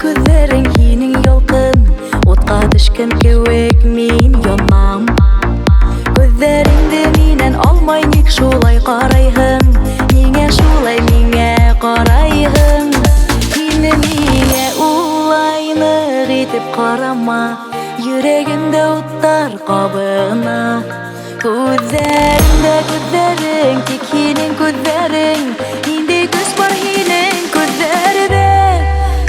күҙҙәрең һинең ялҡын, утҡа төшкән кеүек мин янам. Күҙҙәреңде минән алмай ник шулай ҡарайһың? Ниңә шулай миңә ҡарайһың? Һине миңә улай ныҡ итеп ҡарама, йөрәгемдә уттар ҡабына. Күҙҙәреңдә күҙҙәрең, тик һинең күҙҙәрең, ниндәй көс бар һинең күҙҙәрҙә?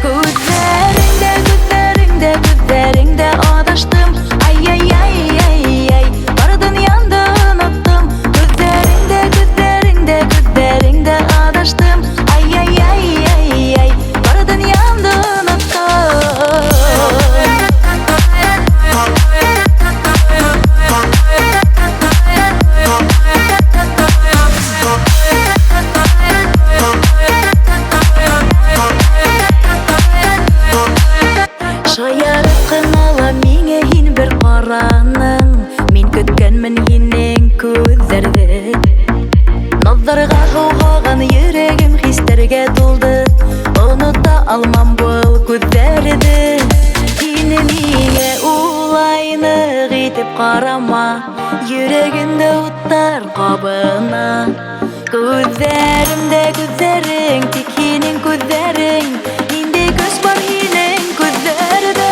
Күҙҙәреңдә, күҙҙәреңдә, күҙҙәреңдә адаштым. Ай-яй-яй-яй-яй, бар донъямды оноттом. Күҙҙәреңдә, күҙҙәреңдә, күҙҙәреңдә адаштым. Ай-яй-яй-яй-яй, бар донъямды оноттом. Шаярып ҡына миңә һин бер ҡараның, мин көткәнмен һинең күҙҙәрҙе. Наҙҙарға һыуһаған йөрәгем хистәргә тулды, онота алмам был күҙҙәрҙе. Һине миңә улай ныҡ итеп ҡарама, йөрәгемдә уттар ҡабына. Күҙҙәремдә күҙҙәрең, тик һинең күҙҙәрең, ниндәй көс бар һинең күҙҙәрҙә?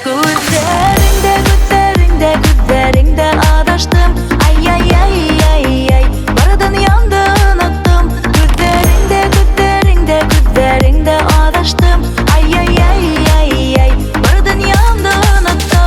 Күҙҙәреңдә, күҙҙәреңдә, күҙҙәреңдә адаштым. Ай-яй-яй-яй-яй, бар донъямды оноттом. Күҙҙәреңдә, күҙҙәреңдә, күҙҙәреңдә адаштым. Ай-яй-яй-яй-яй, бар донъямды оноттом.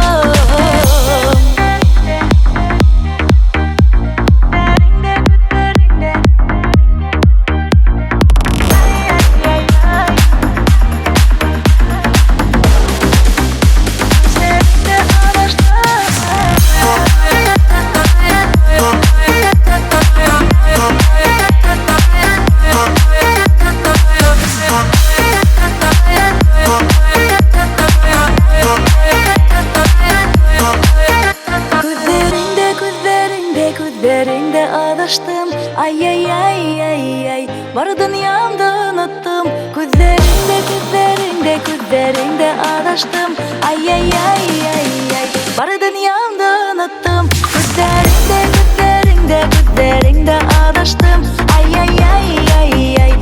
Күҙҙәреңдә адаштым. Ай-яй-яй-яй-яй, бар донъямды оноттом. Күҙҙәреңдә, күҙҙәреңдә, күҙҙәреңдә адаштым. Ай-яй-яй-яй-яй, бар донъямды оноттом. Күҙҙәреңдә, күҙҙәреңдә, күҙҙәреңдә адаштым. Ай-яй-яй-яй-яй,